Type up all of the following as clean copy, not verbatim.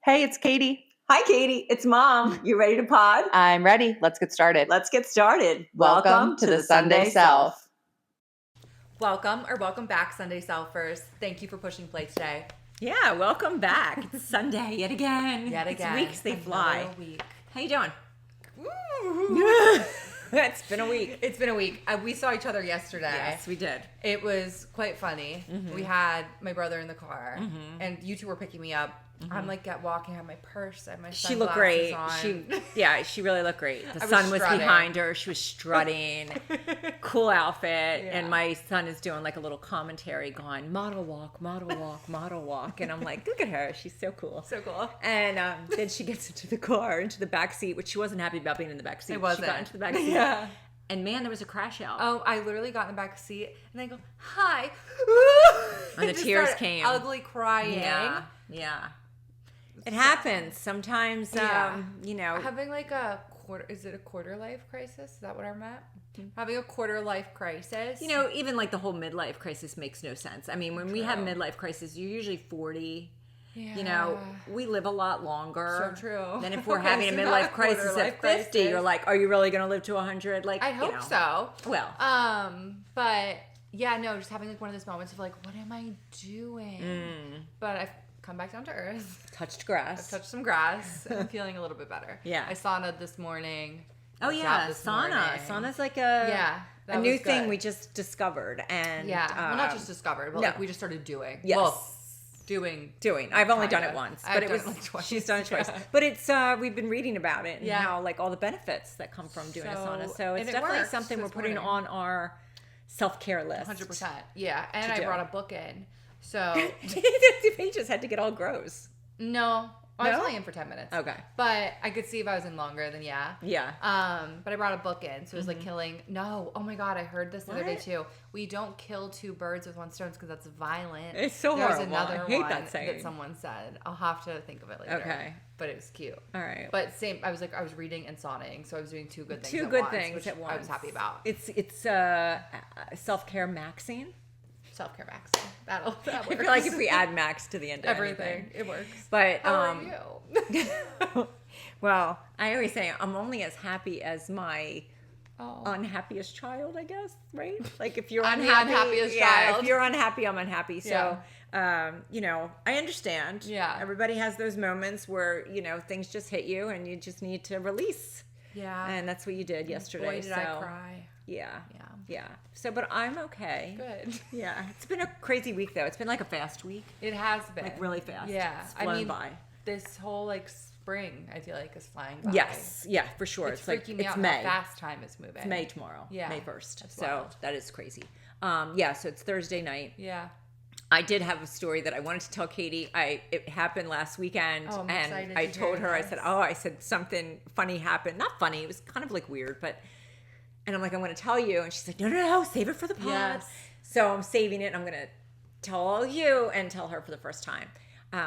Hey, it's Katie. Hi, Katie. It's Mom. You ready to pod? I'm ready. Let's get started. Let's get started. Welcome to the Sunday Self. Welcome back, Sunday Selfers. Thank you for pushing play today. Yeah, welcome back. It's Sunday yet again. It's weeks, they fly. Another week. How you doing? It's been a week. It's been a week. We saw each other yesterday. Yes, we did. It was quite funny. Mm-hmm. We had my brother in the car, and you two were picking me up. Mm-hmm. I'm like walking, I have my purse, I have my sunglasses She looked great. on. She really looked great. The sun was behind her. She was strutting. Cool outfit. Yeah. And my son is doing like a little commentary going, model walk, model walk, model walk. And I'm like, look at her. She's so cool. So cool. And then she gets into the car, into the back seat, which she wasn't happy about being in the back seat. It wasn't. She got into the back seat. Yeah. And man, there was a crash out. Oh, I literally got in the back seat and I go, hi. And the tears came. Ugly crying. Yeah. It happens sometimes. Having like a quarter life crisis? Is that what I'm at? Having a quarter life crisis. Even like the whole midlife crisis makes no sense. I mean, when we have midlife crisis, you're usually 40. Yeah. We live a lot longer. So true. Than if we're having a midlife crisis at 50. You're like, are you really going to live to 100? Like, I hope so. Well. But yeah, no, just having like one of those moments of like, what am I doing? But I've come back down to earth. Touched grass. I've touched some grass. I'm feeling a little bit better. Yeah. I saunaed this morning. Oh yeah, sauna. Sauna's like a new thing we just discovered, and well, not just discovered, but like we just started doing. Yes. Well, doing. I've only done it once, but it was like twice. She's done it twice. But it's we've been reading about it and how like all the benefits that come from doing a sauna. So it's definitely something we're putting on our self-care list. 100%. Yeah, and I brought a book in. So the pages had to get all gross. No. I was only in for 10 minutes. Okay. But I could see if I was in longer, then yeah. But I brought a book in, so it was like killing. No, oh my God, I heard this the other day too. We don't kill two birds with one stone because that's violent. It's so There's horrible. another I hate one that someone said. I'll have to think of it later. Okay. But it was cute. All right. But I was reading and sauning, so I was doing two good things at once. I was happy about. It's self-care maxing. Self-care maxing. That works. I feel like if we add max to the end of everything, it works. But how are you? Well, I always say I'm only as happy as my unhappiest child, I guess, right? Like if you're unhappy, unhappiest child. If you're unhappy, I'm unhappy. So, I understand. Yeah. Everybody has those moments where, things just hit you and you just need to release. Yeah. And that's what you did yesterday. Boy, did I cry. Yeah. So, but I'm okay. Good. Yeah. It's been a crazy week, though. It's been like a fast week. It has been. Like really fast. Yeah. It's flown by. This whole spring, I feel like, is flying by. Yes. Yeah, for sure. It's freaking me out May. how fast time is moving. It's May tomorrow. Yeah. May 1st. That's so wild. that is crazy. So it's Thursday night. Yeah. I did have a story that I wanted to tell Katie. It happened last weekend, and I told her. I said something funny happened. Not funny. It was kind of like weird, but. And I'm like, I'm going to tell you. And she's like, no, save it for the pod. Yes. So I'm saving it. And I'm going to tell all you and tell her for the first time.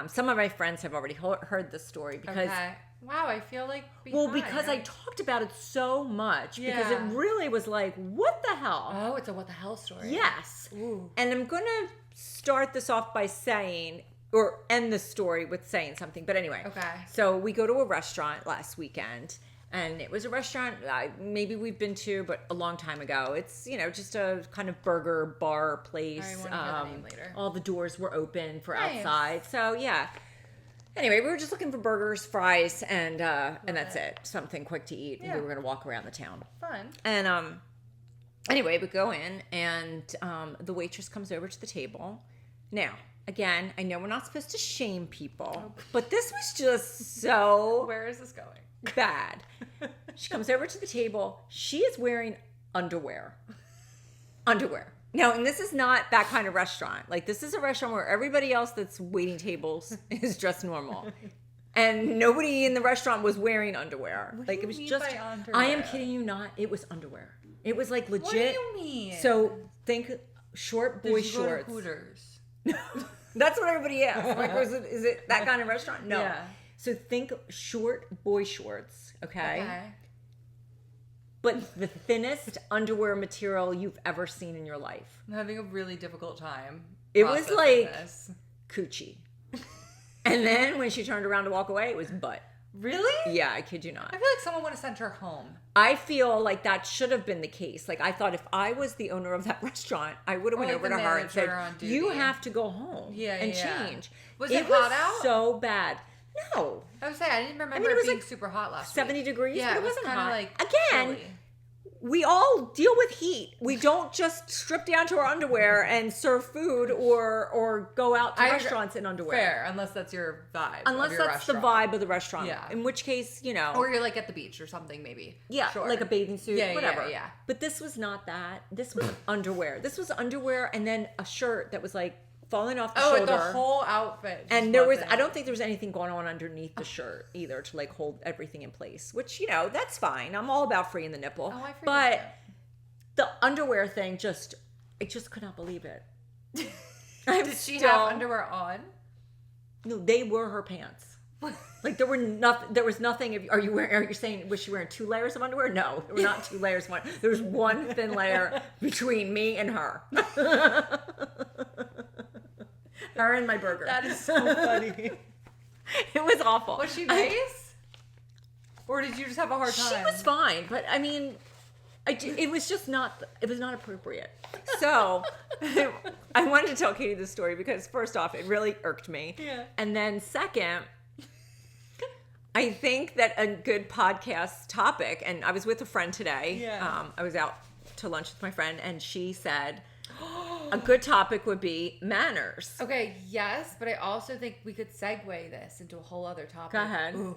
Some of my friends have already heard this story because. Okay. Wow, I feel like behind. Well, because I talked about it so much. Yeah. Because it really was like, what the hell? Oh, it's a what the hell story. Yes. Ooh. And I'm going to start this off by saying, or end the story with saying something. But anyway. Okay. So we go to a restaurant last weekend. And it was a restaurant maybe we've been to, but a long time ago. It's, just a kind of burger bar place. I want to hear the name later. All the doors were open for outside. So, yeah. Anyway, we were just looking for burgers, fries, and that's it. Something quick to eat. And we were going to walk around the town. Fun. And anyway, we go in, and the waitress comes over to the table. Now, again, I know we're not supposed to shame people, but this was just so... Where is this going? Bad. She comes over to the table. She is wearing underwear. Now, and this is not that kind of restaurant. Like, this is a restaurant where everybody else that's waiting tables is dressed normal. And nobody in the restaurant was wearing underwear. What like, do it was you mean just. by underwear? I am kidding you not. It was underwear. It was like legit. What do you mean? So think short boy shorts. Go to Hooters? That's what everybody asks. Like, is it that kind of restaurant? No. Yeah. So think short boy shorts, okay? But the thinnest underwear material you've ever seen in your life. I'm having a really difficult time. It was like this. coochie. And then when she turned around to walk away, it was butt. Really? Yeah, I kid you not. I feel like someone would have sent her home. I feel like that should have been the case. Like, I thought if I was the owner of that restaurant, I would have went over to her and said, you have to go home and change. Was it hot out? So bad. No. I was saying, I didn't remember it being like super hot last 70 week. degrees, Yeah, but it wasn't kind of hot. like Again, chilly. we all deal with heat. We don't just strip down to our underwear and serve food or go out to restaurants in underwear. Fair, unless that's your vibe. Unless of your that's restaurant. the vibe of the restaurant. Yeah. In which case, you know. Or you're like at the beach or something, maybe. Yeah, sure. like a bathing suit, whatever. Yeah. But this was not that. This was underwear. This was underwear and then a shirt that was like falling off the shoulder. The whole outfit. And there was, I don't think there was anything going on underneath the shirt either to like hold everything in place, which, you know, that's fine. I'm all about freeing the nipple. Oh, I freed But the underwear thing I just could not believe it. Did she have underwear on? No, they were her pants. Like there was nothing. Are you saying was she wearing 2 layers of underwear? No, there were not 2 layers of underwear. There was one thin layer between me and her. Her and my burger. That is so funny. It was awful. Was she nice? Or did you just have a hard time? She was fine, but I mean, it was just not. It was not appropriate. So I wanted to tell Katie this story because first off, it really irked me. Yeah. And then second, I think that a good podcast topic, and I was with a friend today. Yeah. I was out to lunch with my friend, and she said a good topic would be manners. Okay, yes, but I also think we could segue this into a whole other topic. Go ahead. Ooh.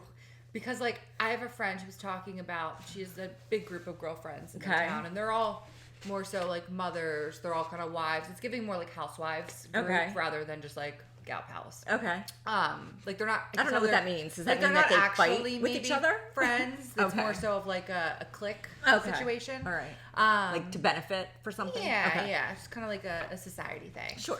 Because, like, I have a friend who's talking about, she has a big group of girlfriends in their town, and they're all more so, like, mothers. They're all kind of wives. It's giving more, like, housewives group rather than just, like, gal pals. Okay. Like, they're not... I don't know what that means. Does that mean that they fight with each other? Friends. It's more so of, like, a clique situation. All right. Like, to benefit for something? Yeah, yeah. It's kind of like a society thing. Sure.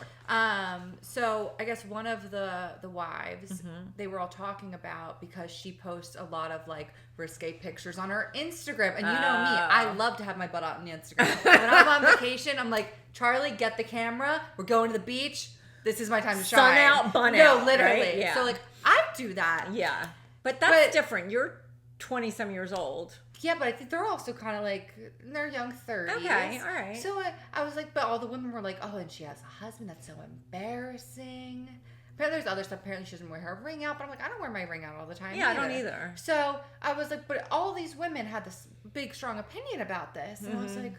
So I guess one of the wives, they were all talking about because she posts a lot of like risque pictures on her Instagram. And you know me, I love to have my butt out on Instagram. When I'm on vacation, I'm like, Charlie, get the camera. We're going to the beach. This is my time to shine. Sun out, bun out. No, literally. Right? Yeah. So like, I do that. Yeah. But that's different. You're 20-some years old. Yeah, but I think they're also kind of like, in their young 30s. Okay, all right. So I was like, but all the women were like, oh, and she has a husband. That's so embarrassing. Apparently there's other stuff. Apparently she doesn't wear her ring out. But I'm like, I don't wear my ring out all the time. Yeah, I don't either. So I was like, but all these women had this big, strong opinion about this. And I was like,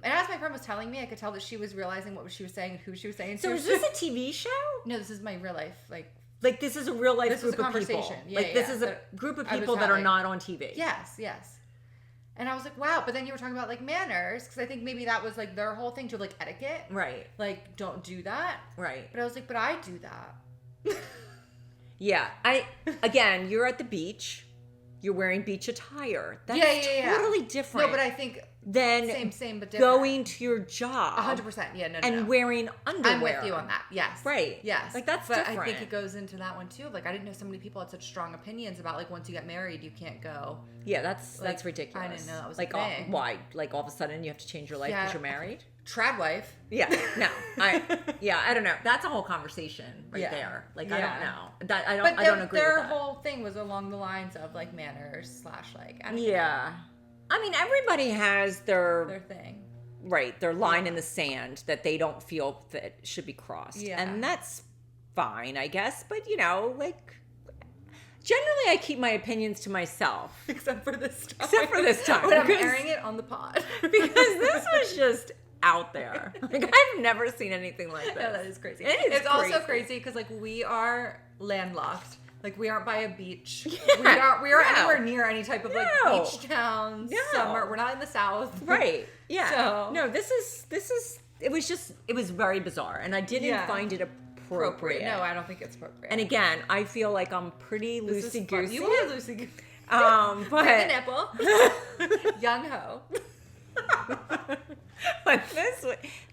and as my friend was telling me, I could tell that she was realizing what she was saying and who she was saying to. So is this a TV show? No, this is my real life, like this is a real life this group is a of people. conversation. Yeah, like this is a group of people that are not on TV. Yes, yes. And I was like, wow. But then you were talking about like manners, because I think maybe that was like their whole thing to like etiquette. Right. Like, don't do that. Right. But I was like, but I do that. Yeah. Again, you're at the beach. You're wearing beach attire. That's totally different. No, but I think than same, but different. going to your job. 100%. Yeah, no. And wearing underwear. I'm with you on that. Yes. Right. Yes. Like that's but different. I think it goes into that one too. Like I didn't know so many people had such strong opinions about like once you get married you can't go. Yeah, that's ridiculous. I didn't know that was like a thing. Why? Like all of a sudden you have to change your life because you're married? Trad wife. Yeah. No. I don't know. That's a whole conversation there. Like I don't know. I don't agree with that. Their whole thing was along the lines of like manners / like I don't know. I mean, everybody has their thing. Right, their line in the sand that they don't feel that should be crossed. Yeah. And that's fine, I guess. But, you know, like, generally I keep my opinions to myself. Except for this time. When I'm airing it on the pod. Because this was just out there. Like, I've never seen anything like this. No, that is crazy. It's also crazy because, like, we are landlocked. Like, we aren't by a beach. Yeah. We are anywhere near any type of, like, beach town, summer. We're not in the South. Right. Yeah. So. No, this is, it was very bizarre. And I didn't find it appropriate. No, I don't think it's appropriate. And again, I feel like I'm pretty loosey-goosey. You are loosey-goosey. But the nipple. Young ho. But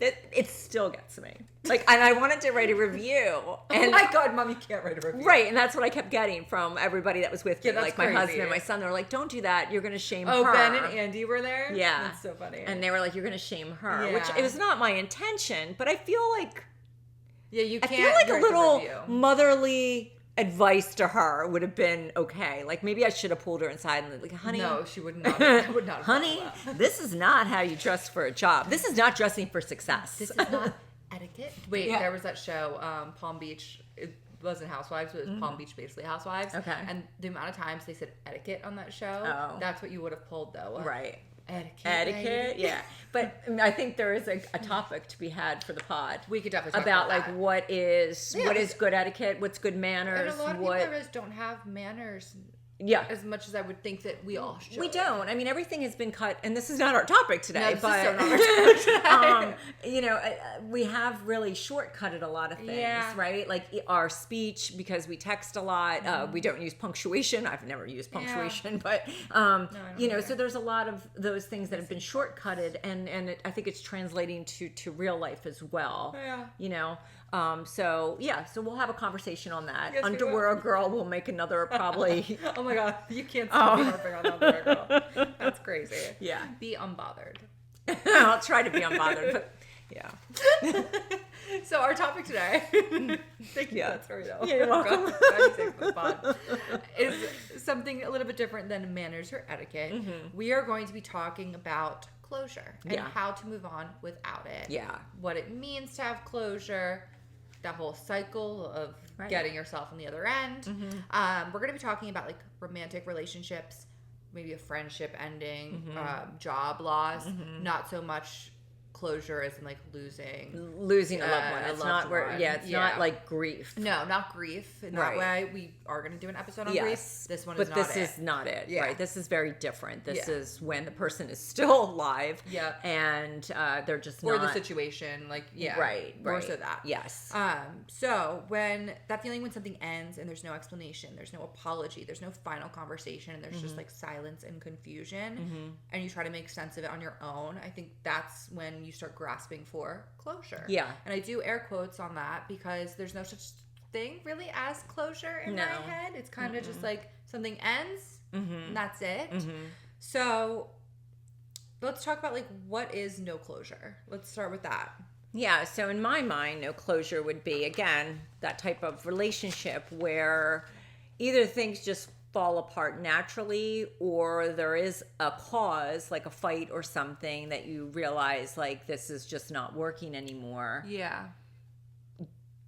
it still gets me. Like, and I wanted to write a review. And oh my God, Mom, you can't write a review. Right, and that's what I kept getting from everybody that was with me. Like crazy. My husband and my son, they were like, don't do that. You're going to shame her. Oh, Ben and Andy were there? Yeah. That's so funny. And they were like, you're going to shame her. Yeah. Which it was not my intention, but I feel like... Yeah, you can't. I feel like a little motherly advice to her would have been okay. Like maybe I should have pulled her inside and like, honey. No, she would not. I would not. Have Honey, done that. this is not how you dress for a job. This is not dressing for success. This is not etiquette. Wait, Yeah. there was that show, Palm Beach. It wasn't Housewives, but it was Palm Beach, basically Housewives. Okay. And the amount of times they said etiquette on that show, Oh. that's what you would have pulled, though. Right. Etiquette. Etiquette, yeah. But I think there is a topic to be had for the pod. We could definitely talk about about like that. what is Yeah, what is good etiquette, what's good manners, And a lot of what people just don't have manners yeah. as much as I would think that we all should. We don't. I mean, everything has been cut, and this is not our topic today. No, this is but so not our topic today. you know, we have really shortcutted a lot of things, Yeah. right? Like our speech, because we text a lot. We don't use punctuation. I've never used punctuation, but don't you know, either. so there's a lot of those things that have been shortcutted, and I think it's translating to real life as well. Yeah. You know. So we'll have a conversation on that. Yes, we Underwear will. Girl will make another probably. Oh my god, you can't stop me harping on that, girl. That's crazy. Yeah. Be unbothered. I'll try to be unbothered, but yeah. So our topic today, thank you Yeah. for that story though. Yeah, you're welcome. Glad you saved the pod. Is something a little bit different than manners or etiquette. We are going to be talking about closure and Yeah. how to move on without it. Yeah. What it means to have closure, that whole cycle of Right. getting yourself on the other end. We're going to be talking about like romantic relationships, maybe a friendship ending, job loss, not so much closure as in like losing Losing a loved one. a It's loved not where one. it's Yeah. not like grief. No, not grief. In Right. that way, we are going to do an episode on Yes. grief. This one but is not this it. is not it. Yeah. Right. This is very different. This Yeah. is when the person is still alive. Yep. And they're just Or not the situation, like, yeah. Right. More Right. so that. Yes. So when that feeling when something ends and there's no explanation, there's no apology, there's no final conversation, and there's just like silence and confusion, and you try to make sense of it on your own, I think that's when you start grasping for closure. Yeah. And I do air quotes on that because there's no such thing really as closure in No. my head. It's kind of just like something ends and that's it. So let's talk about like what is no closure. Let's start with that. Yeah, so in my mind, no closure would be, again, that type of relationship where either things just fall apart naturally or there is a cause, like a fight or something, that you realize, like, this is just not working anymore. Yeah.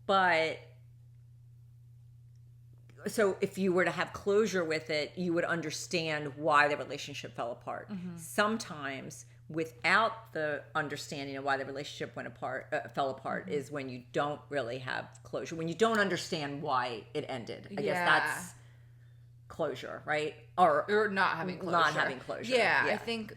But so if you were to have closure with it, you would understand why the relationship fell apart. Sometimes without the understanding of why the relationship fell apart is when you don't really have closure, when you don't understand why it ended. I guess that's closure, right? Or not having closure. Not having closure. Yeah, Yeah. I think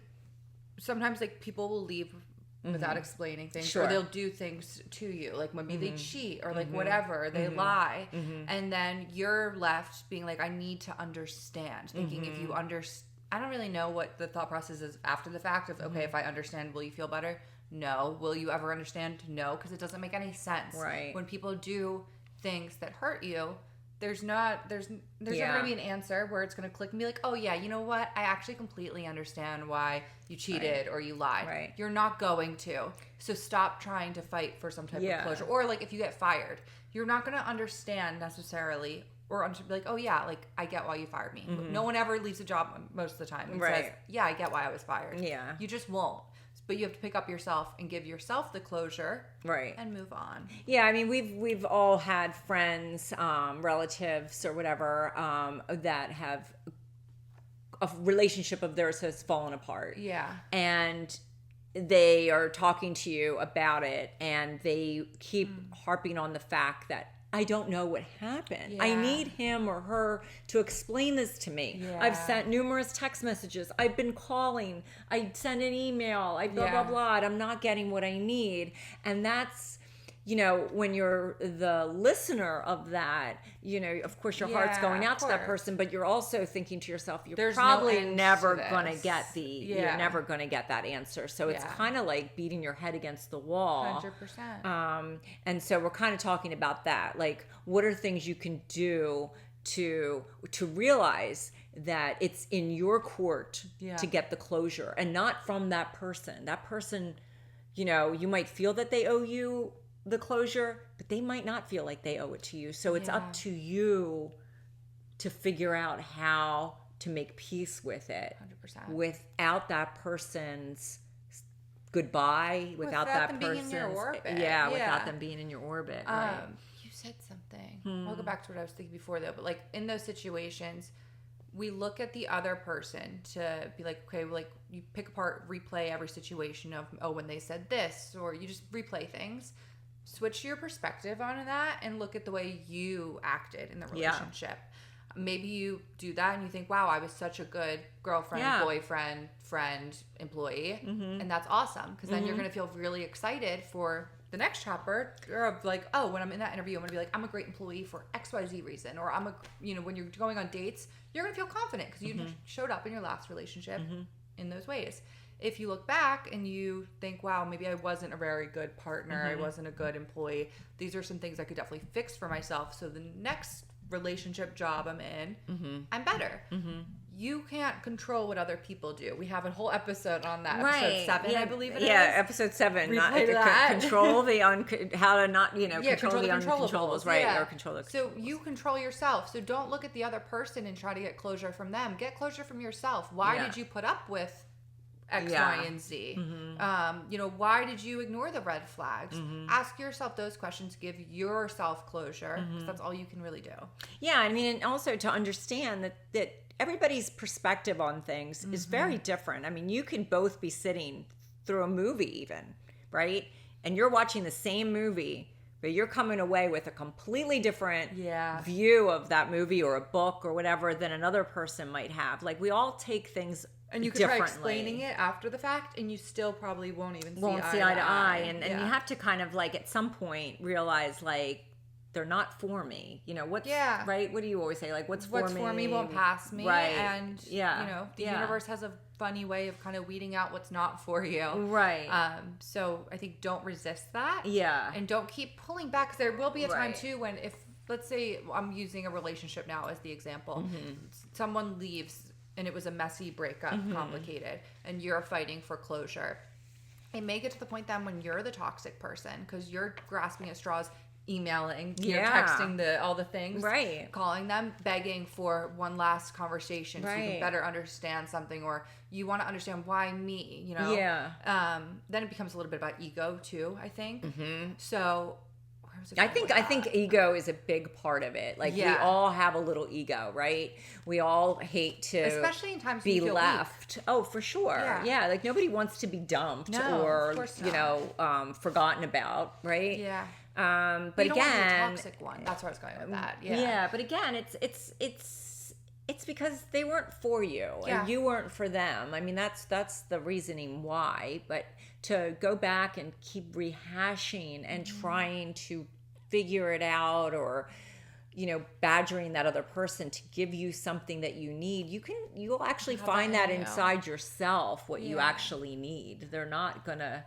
sometimes like people will leave without explaining things, Sure. or they'll do things to you, like maybe they cheat or like whatever, they lie, and then you're left being like, I need to understand. Thinking if you understand, I don't really know what the thought process is after the fact of okay, if I understand, will you feel better? No. Will you ever understand? No, because it doesn't make any sense. Right. When people do things that hurt you, there's never Yeah. gonna be an answer where it's gonna click and be like, oh yeah, you know what? I actually completely understand why you cheated or you lied. Right. You're not going to. So stop trying to fight for some type Yeah. of closure. Or like if you get fired, you're not gonna understand necessarily or be like, oh yeah, like I get why you fired me. No one ever leaves a job most of the time and Right. says, yeah, I get why I was fired. Yeah. You just won't. But you have to pick up yourself and give yourself the closure Right. and move on. Yeah, I mean, we've all had friends, relatives, or whatever, that have a relationship of theirs has fallen apart. Yeah. And they are talking to you about it, and they keep harping on the fact that I don't know what happened. I Yeah. need him or her to explain this to me. Yeah. I've sent numerous text messages. I've been calling. I sent an email. I blah, Yeah. blah, blah. And I'm not getting what I need. And that's, you know, when you're the listener of that, you know, of course your heart's Yeah, going out of to that course. person, but you're also thinking to yourself, you're There's no probably end never to going to this. get you're Yeah. never going to get that answer. So it's Yeah. kind of like beating your head against the wall. 100%. And so we're kind of talking about that. Like, what are things you can do to realize that it's in your court Yeah. to get the closure and not from that person. That person, you know, you might feel that they owe you the closure, but they might not feel like they owe it to you. So it's up to you to figure out how to make peace with it 100%. without that person's goodbye, without that them being person's in your orbit. without them being in your orbit. Right. You said something. I'll go back to what I was thinking before though, but like in those situations, we look at the other person to be like, okay, like you pick apart, replay every situation of, oh, when they said this, or you just replay things. Switch your perspective on that and look at the way you acted in the relationship. Maybe you do that and you think, wow, I was such a good girlfriend, boyfriend, friend, employee. And that's awesome. Because then you're going to feel really excited for the next chapter of like, oh, when I'm in that interview, I'm going to be like, I'm a great employee for XYZ reason. Or when you're going on dates, you're going to feel confident because you showed up in your last relationship in those ways. If you look back and you think, wow, maybe I wasn't a very good partner, I wasn't a good employee, these are some things I could definitely fix for myself. So the next relationship job I'm in, I'm better. You can't control what other people do. We have a whole episode on that. Episode 7, I believe it is. Yeah, episode 7. Control the how to not, control the uncontrollables, right? Yeah. Or control the So you control yourself. So don't look at the other person and try to get closure from them. Get closure from yourself. Why did you put up with X, Y, and Z? Why did you ignore the red flags? Ask yourself those questions. Give yourself closure because that's all you can really do. Yeah, I mean, and also to understand that everybody's perspective on things is very different. I mean, you can both be sitting through a movie even, right? And you're watching the same movie, but you're coming away with a completely different view of that movie or a book or whatever than another person might have. Like, we all take things and you could try explaining it after the fact, and you still probably won't even see eye to eye. And you have to kind of like at some point realize like they're not for me. Right? What do you always say? Like what's for me won't pass me. Right. And the universe has a funny way of kind of weeding out what's not for you. Right. So I think don't resist that. Yeah. And don't keep pulling back, because there will be a time too when if let's say I'm using a relationship now as the example, someone leaves and it was a messy breakup, complicated, and you're fighting for closure. It may get to the point then when you're the toxic person because you're grasping at straws, emailing, you're texting all the things, right? Calling them, begging for one last conversation so you can better understand something, or you want to understand why me, then it becomes a little bit about ego too, I think. So I think ego is a big part of it. Like we all have a little ego, right? We all hate to, especially in times be when you feel left. weak. Oh, for sure. Yeah. Like nobody wants to be dumped or forgotten about, right? Yeah. But you don't again, want to be a toxic one. That's where I was going with that. Yeah. But again, it's because they weren't for you and you weren't for them. I mean, that's the reasoning why. But to go back and keep rehashing and trying to figure it out, or badgering that other person to give you something that you need, you'll actually find that inside yourself what you actually need. They're not gonna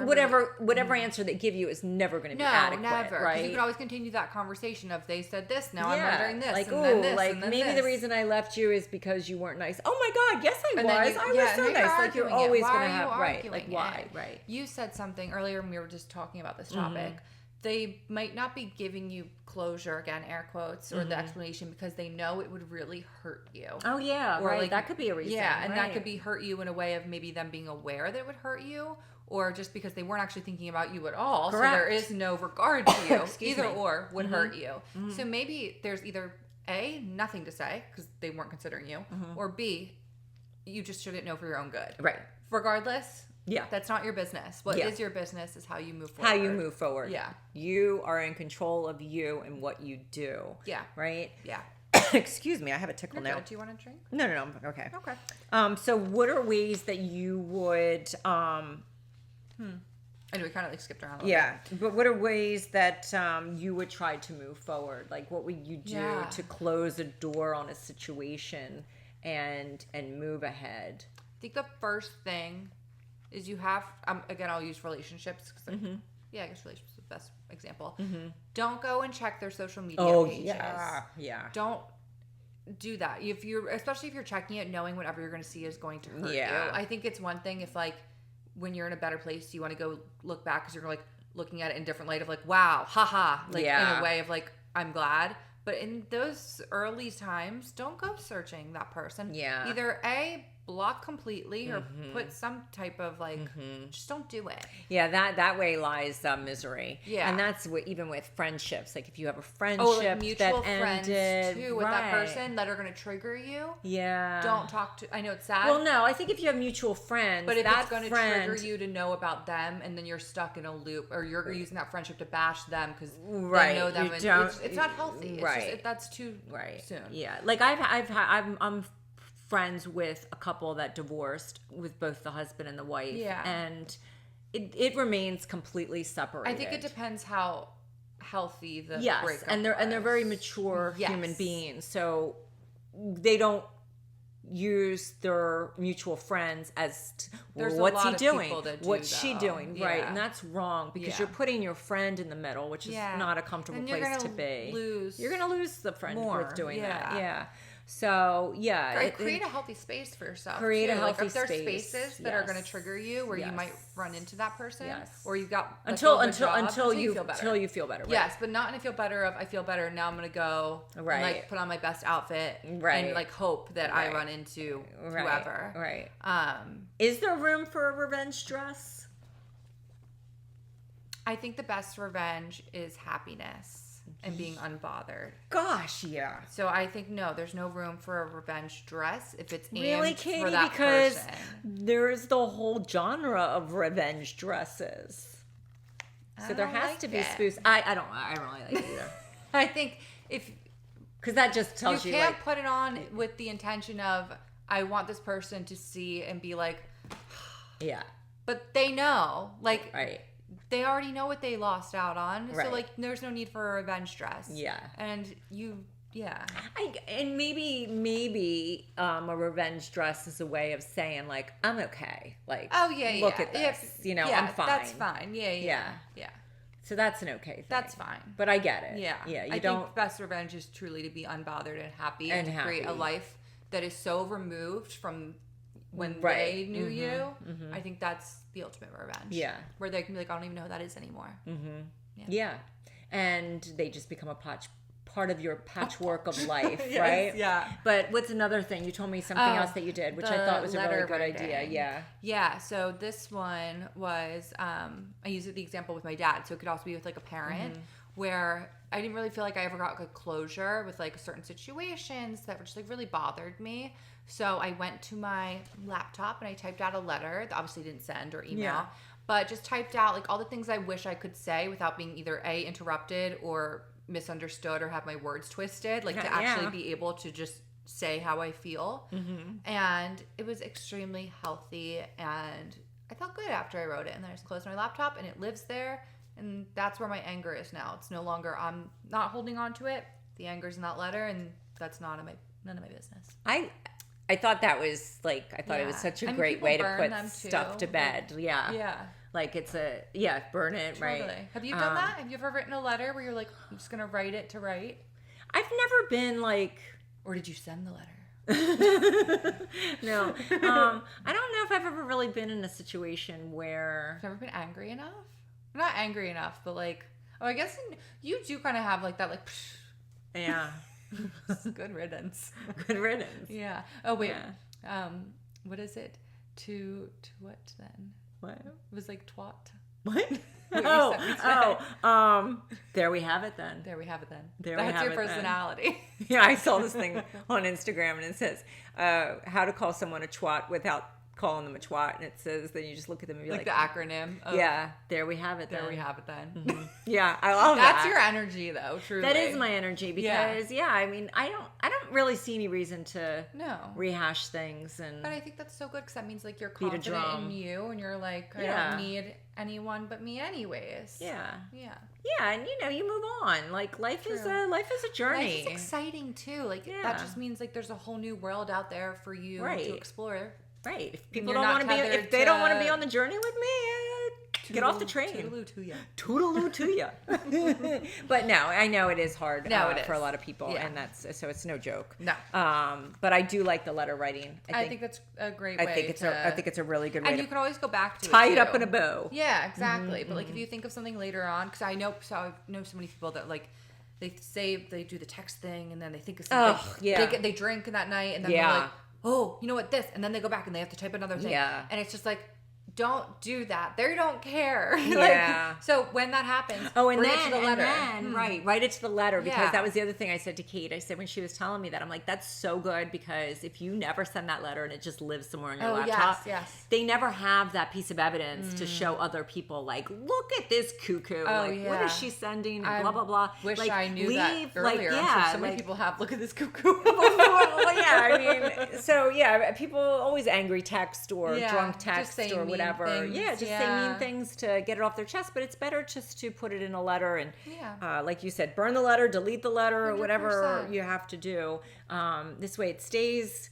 whatever answer they give you is never gonna be adequate. Never. Right? You can always continue that conversation of they said this, now I'm wondering this, like and then this, like and then maybe this. the reason I left you is because you weren't nice. Oh my God, yes I And was. then I was so nice. Like you're always Why gonna are you have arguing like why it? right. You said something earlier when we were just talking about this topic. They might not be giving you closure, again, air quotes, or the explanation because they know it would really hurt you. Oh, yeah, or right. Like, that could be a reason. Yeah, and that could be hurt you in a way of maybe them being aware that it would hurt you, or just because they weren't actually thinking about you at all. Correct. So there is no regard to you. Excuse either me. or would hurt you. So maybe there's either A, nothing to say because they weren't considering you, or B, you just shouldn't know for your own good. Right. Regardless, yeah, that's not your business. What is your business is how you move forward. How you move forward. Yeah. You are in control of you and what you do. Yeah. Right? Yeah. Excuse me, I have a tickle now. Good. Do you want a drink? No. Okay. Okay. So what are ways that you would I know we kind of like skipped around a little bit. But what are ways that you would try to move forward? Like what would you do to close a door on a situation and move ahead? I think the first thing is you have, again, I'll use relationships because, I guess relationships is the best example. Don't go and check their social media pages. Yeah. Don't do that. Especially if you're checking it, knowing whatever you're going to see is going to hurt you. I think it's one thing if, like, when you're in a better place, you want to go look back because you're like, looking at it in a different light of like, wow, haha, like in Yeah. a way of like, I'm glad. But in those early times, don't go searching that person. Yeah. Either A, block completely or put some type of like, just don't do it. Yeah, that way lies misery. Yeah. And that's even with friendships. Like if you have a friendship Like mutual that friends ended, too with that person that are going to trigger you. Yeah. Don't talk to, I know it's sad. Well, no, I think if you have mutual friends, But if that it's going to trigger you to know about them, and then you're stuck in a loop, or you're using that friendship to bash them because Right, they know them, you and don't- it's not healthy. It's right. just, that's too soon. Yeah, like I'm friends with a couple that divorced with both the husband and the wife. Yeah. And it remains completely separated. I think it depends how healthy the Yes, breakup and they're very was. mature Yes. human beings, so they don't use their mutual friends as There's a what's lot he of doing, people that do, what's she though. doing, right? Yeah. And that's wrong because Yeah. you're putting your friend in the middle, which is not a comfortable And you're place gonna to be. You're You're gonna lose the friend more, with doing yeah. that. Yeah. So yeah, Right, create a healthy space for yourself. Create a too. healthy like if there's space, spaces that are going to yes. trigger you, where you might run into that person, Yes. or you've got a until good job, you feel better. until you feel better. Right? Yes, but not in a feel better of I feel better now. I'm going to go Right. and like put on my best outfit Right. and like hope that I Right. run into Right. whoever. Right. Um, Is there room for a revenge dress? I think the best revenge is happiness and being unbothered. Gosh, yeah. So I think no, there's no room for a revenge dress if it's aimed Really, Katie? for that Because person. there's the whole genre of revenge dresses. So there don't has like to be it. spoofs. I don't really like it either. I think if Because that just tells you you, can't like, put it on with the intention of I want this person to see and be like, yeah, but they know, like right, they already know what they lost out on, Right. so like there's no need for a revenge dress. yeah. And you, yeah, And maybe a revenge dress is a way of saying, like, I'm okay. Like, oh yeah, look yeah. at this. Yeah, I'm fine. That's fine. Yeah. So that's an okay thing. That's fine. But I get it. Yeah, Yeah. You I don't. think best revenge is truly to be unbothered and happy And to create a happy. life that is so removed from when Right. they knew you. mhm. I think that's the ultimate revenge. Yeah. Where they can be like, I don't even know who that is anymore. Yeah. And they just become a part of your patchwork of life, Yes, right? yeah. But what's another thing? You told me something Oh, else that you did, which I the thought was a really letter good idea. writing. Yeah. Yeah, so this one was I used the example with my dad, so it could also be with like a parent where I didn't really feel like I ever got good closure with like certain situations that were just like really bothered me. So I went to my laptop and I typed out a letter that obviously didn't send or email, Yeah. but just typed out like all the things I wish I could say without being either A, interrupted or misunderstood or have my words twisted, like to Yeah. actually be able to just say how I feel. And it was extremely healthy and I felt good after I wrote it. And then I just closed my laptop and it lives there. And that's where my anger is now. It's no longer, I'm not holding on to it. The anger's in that letter and that's none of my business. I thought that was like, I thought it was Yeah. such a And great people way to burn put them stuff too. to bed. Yeah. Yeah. Like it's burn it, Totally. right? Have you done that? Have you ever written a letter where you're like, I'm just going to write it to write? I've never been like, Or did you send the letter? no. I don't know if I've ever really been in a situation where, I've never been angry enough. Not angry enough, but like, I guess you do kind of have like that, like, yeah, good riddance. good riddance. Yeah. Oh wait. Yeah. What is it? To what then? What? It was like twat. What? What you Oh, sent me today. there we have it then. There we have it then. There we That's have your it then. personality. Yeah, I saw this thing on Instagram and it says, how to call someone a twat without calling them a twat. And it says, then you just look at them and be like like, the acronym. Of, yeah, there we have it then. There we have it then. Yeah, I love that. That's your energy though, truly. That is my energy because, I mean, I don't really see any reason to No. rehash things. And But I think that's so good because that means like you're Beat a confident drum. in you and you're like, I Yeah. don't need anyone but me anyways. yeah. Yeah. Yeah, and you move on. Like life is a journey. Life is exciting too. Like Yeah. that just means like there's a whole new world out there for you Right. to explore. Right. If people you're don't not want to be, tethered if they don't want to be to- on the journey with me, Get off the train. Toodaloo to ya. Toodaloo to ya. But no, I know it is hard No, it for a is. lot of people, Yeah. and so it's no joke. No. But I do like the letter writing. I think that's a great way I think it's a really good way and to you can always go back to tie it it up too. in a bow. Yeah, exactly. But like if you think of something later on, because I know so many people that like they say they do the text thing and then they think of something. Oh, yeah. They drink that night and then Yeah. they're like, oh, you know what, this, and then they go back and they have to type another thing. Yeah. And it's just like, don't do that. They don't care. Yeah. So when that happens, Oh, and bring then, it to the letter. right, write it to the letter, because Yeah. that was the other thing I said to Kate. I said when she was telling me that, I'm like, that's so good, because if you never send that letter and it just lives somewhere on your laptop, yes. they never have that piece of evidence to show other people, like, look at this cuckoo. Oh, Like, what yeah. is she sending? I blah, blah, blah. Wish like, I knew leave, that earlier. Like, I'm yeah, sure so many like, people have. Look at this cuckoo. well, yeah, I mean, so yeah, people always angry text or Yeah, drunk just text say or mean whatever. things, Yeah, just say yeah. mean things to get it off their chest. But it's better just to put it in a letter and, Yeah. like you said, burn the letter, delete the letter, or whatever 100%. you have to do. This way, it stays.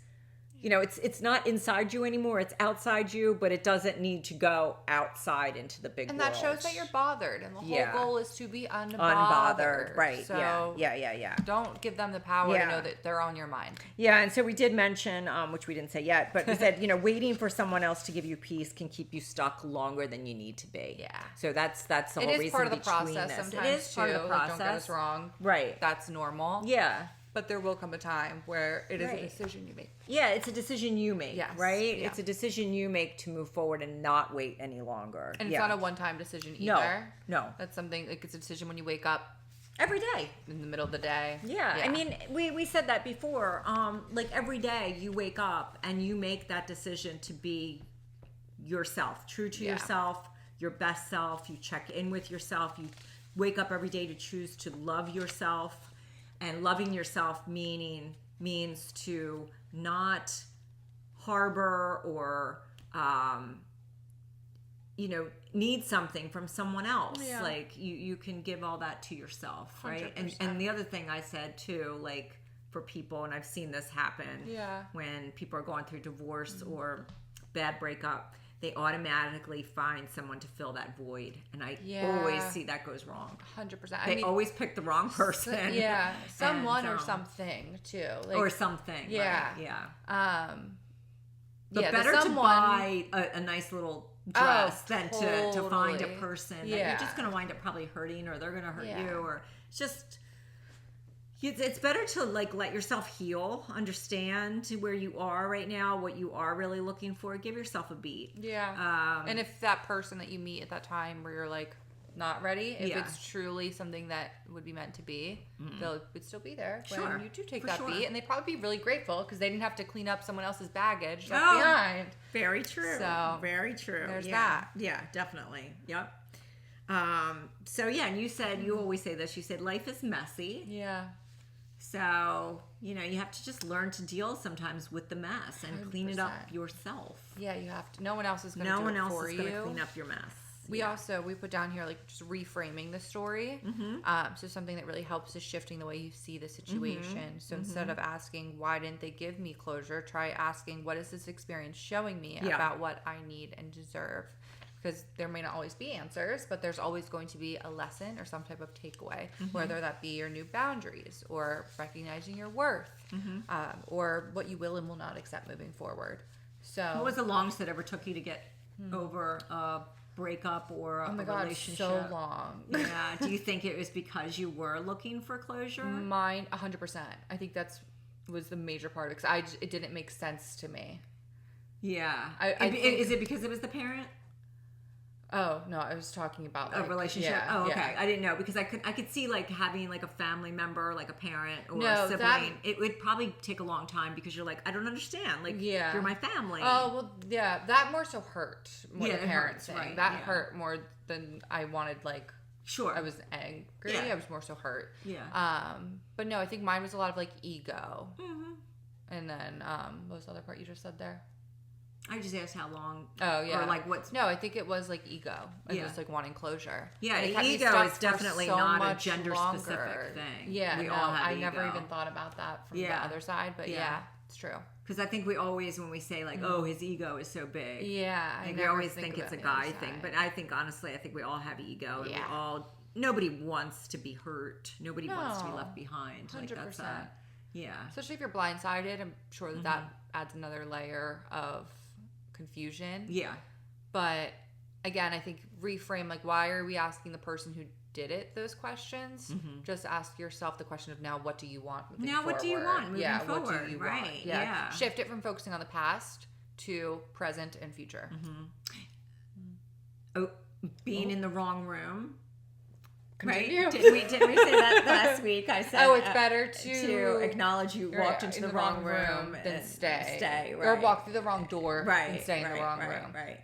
You know, it's not inside you anymore. It's outside you, but it doesn't need to go outside into the big And world. that shows that you're bothered, and the whole Yeah. goal is to be unbothered. unbothered. Right. So Yeah. don't give them the power Yeah. to know that they're on your mind. Yeah, and so we did mention, which we didn't say yet, but we said, waiting for someone else to give you peace can keep you stuck longer than you need to be. Yeah. So that's the It whole is reason part of the between process this. sometimes It is part too. of the Like, process. don't get us wrong. Right. That's normal. Yeah. But there will come a time where it is Right. a decision you make. Yeah, it's a decision you make, Yes. right? Yeah. It's a decision you make to move forward and not wait any longer. And it's Yeah. not a one-time decision No, either. no. That's something, like, it's a decision when you wake up Every day. in the middle of the day. Yeah, I mean, we said that before. Like every day you wake up and you make that decision to be yourself, true to Yeah. yourself, your best self. You check in with yourself. You wake up every day to choose to love yourself, and loving yourself means to not harbor or need something from someone else. Yeah. Like you can give all that to yourself, right? 100%. And the other thing I said too, like for people, and I've seen this happen Yeah. when people are going through divorce or bad breakup, they automatically find someone to fill that void, and I Yeah. always see that goes wrong. 100%. They always pick the wrong person. Yeah. Someone or And, something too. Like, or something. Yeah. Right? Yeah. But yeah, better the to someone, buy a nice little dress than to find a totally. person that Yeah. you're just going to wind up probably hurting, or they're going to hurt Yeah. you, or it's just it's better to like let yourself heal, understand where you are right now, what you are really looking for. Give yourself a beat. Yeah. And if that person that you meet at that time where you're like not ready, if Yeah. it's truly something that would be meant to be, would still be there Sure. when you do take For that sure. beat, and they'd probably be really grateful because they didn't have to clean up someone else's baggage left Oh. behind. Very true. So, very true. there's yeah. that. Yeah, definitely. Yep. So yeah, and you said, you always say this, you said life is messy. Yeah. So, you have to just learn to deal sometimes with the mess and clean it up 100%. yourself. Yeah, you have to. No one else is going to No do one it else for is going to you. clean up your mess. We put down here like just reframing the story. So something that really helps is shifting the way you see the situation. So instead of asking why didn't they give me closure, try asking what is this experience showing me about what I need and deserve. Because there may not always be answers, but there's always going to be a lesson or some type of takeaway, whether that be your new boundaries or recognizing your worth, or what you will and will not accept moving forward. So What was the longest it ever took you to get over a breakup or a oh my God, relationship? so long. Yeah. Do you think it was because you were looking for closure? Mine, 100%. I think was the major part of it because it didn't make sense to me. Yeah. I think- Is it because it was the parent? Oh no, I was talking about A like, relationship. Yeah, Oh, okay. yeah. I didn't know because I could see like having like a family member, like a parent or No, a sibling. that- It would probably take a long time because you're like, I don't understand. Like, Yeah. you're my family. Oh well, yeah. That more so hurt more Yeah, the it parent hurts, thing. right, That yeah. hurt more than I wanted. Like Sure. I was angry. Yeah. I was more so hurt. Yeah. But no, I think mine was a lot of like ego, Mm-hmm. and then what was the other part you just said there? I just asked how long. Oh yeah. Or like what's. No, I think it was like ego and Yeah. just like wanting closure. Yeah, And it kept me ego stuck is for definitely so not a much gender-specific longer. thing. Yeah, We no, all have I never ego. even thought about that from Yeah. the other side, but yeah. it's true. Because I think we always, when we say like, oh, his ego is so big. Yeah. I think we always think it's a guy thing. But I think, honestly, I think we all have ego. And nobody wants to be hurt. Nobody wants to be left behind. 100%. Like that's Especially if you're blindsided, I'm sure that adds another layer of confusion. Yeah. But again, I think reframe, like, why are we asking the person who did it those questions? Just ask yourself the question of now, what do you want moving forward? What do you want moving forward? What do you want? Right. Yeah. Shift it from focusing on the past to present and future. Oh, being in the wrong room. Continue. Right? Didn't we say that last week? I said, it's better to acknowledge you walked into the wrong room than stay. Right. Or walk through the wrong door and stay in the wrong room. Right.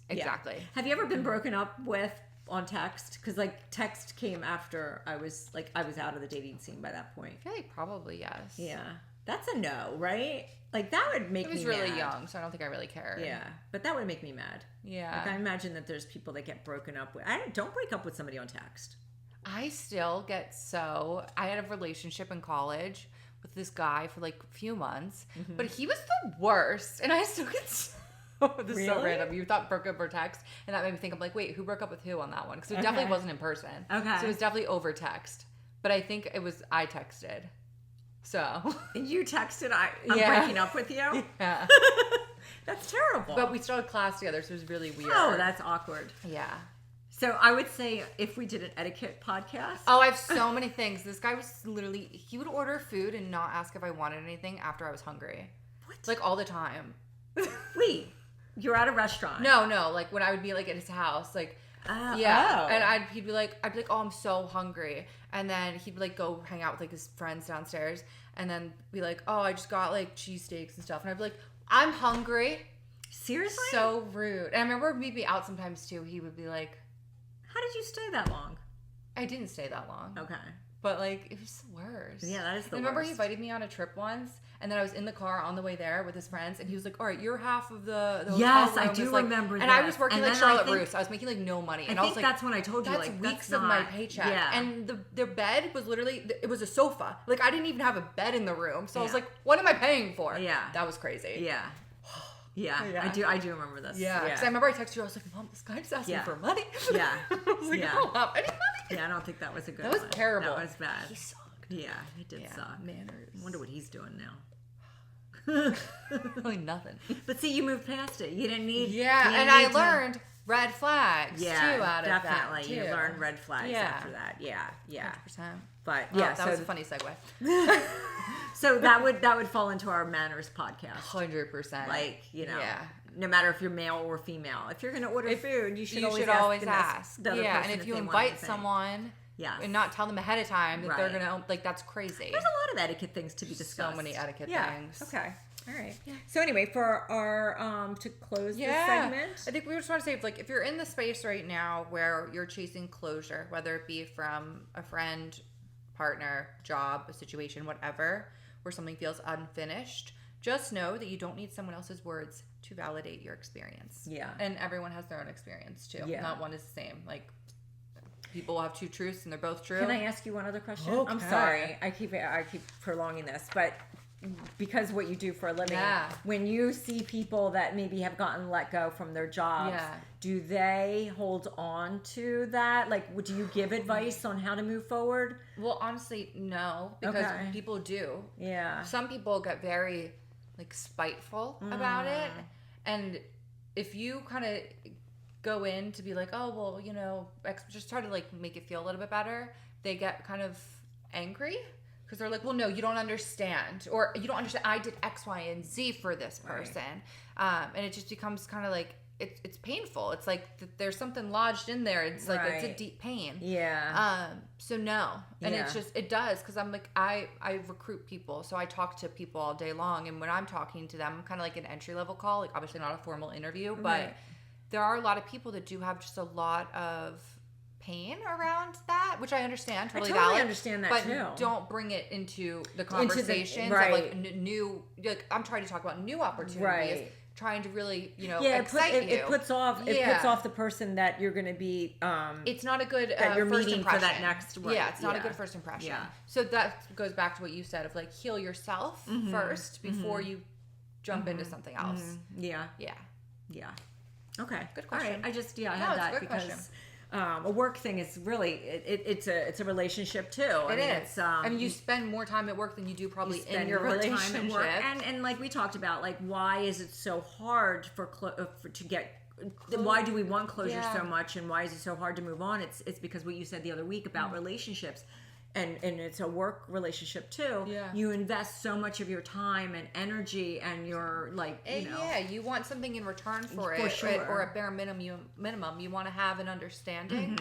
Exactly. Yeah. Have you ever been broken up with on text? Because like text came after I was out of the dating scene by that point. I feel like probably yes. Yeah. That's a no, right? Like that would make me mad. I was really young, so I don't think I really cared. Yeah. But that would make me mad. Yeah. Like I imagine that there's people that get broken up with. Don't break up with somebody on text. I still get I had a relationship in college with this guy for like a few months, but he was the worst. And I still get this is so random. You thought broke up or text, and that made me think, I'm like, wait, who broke up with who on that one? Because it definitely wasn't in person. Okay. So it was definitely over text. But I think it was, I texted. So. You texted, I'm breaking up with you? Yeah. That's terrible. But we still had class together, so it was really weird. Oh, that's awkward. Yeah. So I would say if we did an etiquette podcast. Oh, I have so many things. This guy was literally, he would order food and not ask if I wanted anything after I was hungry. What? Like all the time. Wait, you're at a restaurant? No, like when I would be like at his house, like, and he'd be like, oh, I'm so hungry. And then he'd like go hang out with like his friends downstairs and then be like, oh, I just got like cheesesteaks and stuff. And I'd be like, I'm hungry. Seriously? So rude. And I remember we'd be out sometimes too. He would be like, how did you stay that long? I didn't stay that long. Okay. But like, it was the worst. Yeah, that is the worst. Remember he invited me on a trip once, and then I was in the car on the way there with his friends, and he was like, all right, you're half of the hotel yes, room. I do like, remember that. And I was working like Charlotte think, Russe. I was making like no money. And I was think like, that's when I told you, that's like, weeks that's of my paycheck. Yeah. And their bed was literally, it was a sofa. Like, I didn't even have a bed in the room. So I was like, what am I paying for? Yeah. That was crazy. Yeah. Yeah, I do remember this. Yeah, because I remember I texted you. I was like, Mom, this guy just asked me for money. Yeah, I was like, I don't have any money. Yeah, I don't think that was a good. That was terrible. That was bad. He sucked. Yeah, he did suck. Manners. I wonder what he's doing now. Really nothing. But see, you moved past it. You didn't need. Yeah, and I learned red flags too out of that. Definitely, you learned red flags after that. Yeah, 100%. But that was a funny segue. So that would fall into our manners podcast. 100%. Like, no matter if you're male or female, if you're going to order food, you should always ask. Yeah, and if you invite someone, and not tell them ahead of time that they're gonna that's crazy. There's a lot of etiquette things to be discussed. So many etiquette things. Okay. All right. Yeah. So anyway, for our to close this segment, I think we just want to say, like, if you're in the space right now where you're chasing closure, whether it be from a friend, partner, job, a situation, whatever, where something feels unfinished, just know that you don't need someone else's words to validate your experience. Yeah. And everyone has their own experience too. Yeah. Not one is the same. Like, people will have two truths and they're both true. Can I ask you one other question? Okay. I'm sorry. I keep prolonging this, but because what you do for a living, when you see people that maybe have gotten let go from their jobs, do they hold on to that? Like, do you give advice on how to move forward? Well, honestly, no, because people do. Yeah. Some people get very, like, spiteful about it. And if you kind of go in to be like, oh, well, just try to, like, make it feel a little bit better, they get kind of angry. Because they're like, well, no, you don't understand. Or you don't understand. I did X, Y, and Z for this person. Right. And it just becomes kind of like, it's painful. It's like there's something lodged in there. It's like, it's a deep pain. Yeah. So no. And it's just, it does. Because I'm like, I recruit people. So I talk to people all day long. And when I'm talking to them, I'm kind of like an entry level call. Like, obviously not a formal interview. But there are a lot of people that do have just a lot of pain around that, which I understand, totally valid. I understand that, but too. Don't bring it into the conversations of like new. Like, I'm trying to talk about new opportunities trying to really, Yeah, excite you. it puts off the person that you're going to be. It's not a good that you're first meeting impression. for that next. Right. Yeah, it's not a good first impression. Yeah. So that goes back to what you said of like heal yourself first before you jump into something else. Yeah. Yeah. Okay. Good question. All right. I just I No, had it's a that good because question. A work thing is really it's a relationship too. It is. It's, I mean, you spend more time at work than you do probably in spend your more time relationship. at work. And like we talked about, like why is it so hard to get. Why do we want closure so much, and why is it so hard to move on? It's because what you said the other week about relationships, and it's a work relationship too. Yeah. You invest so much of your time and energy, and you're like, Yeah, you want something in return for For it, sure. or at bare minimum, you want to have an understanding.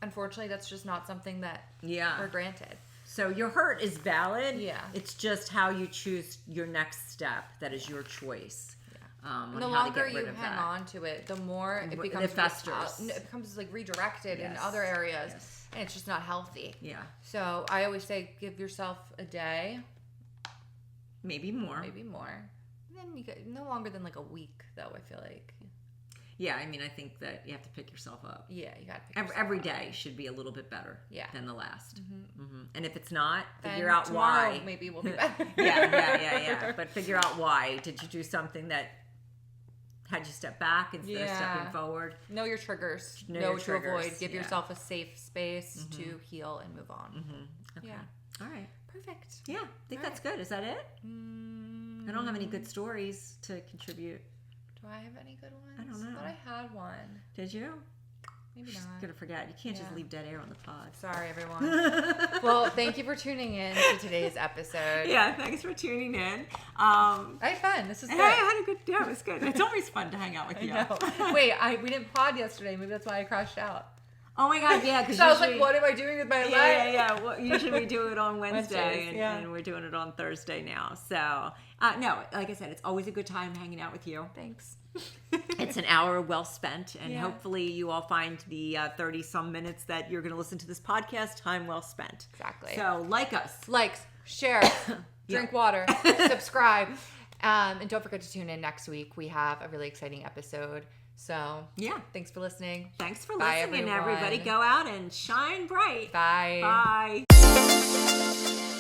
Unfortunately, that's just not something that we're granted. So your hurt is valid. Yeah. It's just how you choose your next step that is your choice. And the longer you hang on to it, the more it becomes festers. it becomes like redirected in Yes. other areas, Yes. and it's just not healthy. Yeah. So I always say, give yourself a day, Maybe more. maybe more. Then you get no longer than like a week, though. I feel like. Yeah, I mean, I think that you have to pick yourself up. Yeah, you got to pick Every yourself up. day should be a little bit better than the last. And if it's not, Then figure out tomorrow why. maybe we'll be better. yeah. But figure out why. Did you do something that had you step back instead of stepping forward? Know your triggers. Know Know your what to triggers, avoid. Give yeah. yourself a safe space to heal and move on. Okay. Yeah. All right. Perfect. Yeah, I think that's good. Is that it? I don't have any good stories to contribute. Do I have any good ones? I don't know. I thought I had one. Did you? Maybe Just not. gonna forget. You can't just Yeah. leave dead air on the pod. Sorry, everyone. Well, thank you for tuning in to today's episode. Yeah, thanks for tuning in. I had fun. This is Hey, good. I had a good. Yeah, it was good. It's always fun to hang out with you. No. Wait, we didn't pod yesterday. Maybe that's why I crashed out. Oh my God, yeah. Because So I was like, what am I doing with my life? Yeah. Well, usually we do it on Wednesday, Wednesdays, yeah. and we're doing it on Thursday now. So, no, like I said, it's always a good time hanging out with you. Thanks. It's an hour well spent, and Yeah. hopefully you all find the 30-some minutes that you're going to listen to this podcast time well spent. Exactly. So, like us. Likes, share, drink water, subscribe, and don't forget to tune in next week. We have a really exciting episode. So, Yeah. thanks for listening. Thanks for Bye, listening, everyone. everybody. Go out and shine bright. Bye. Bye.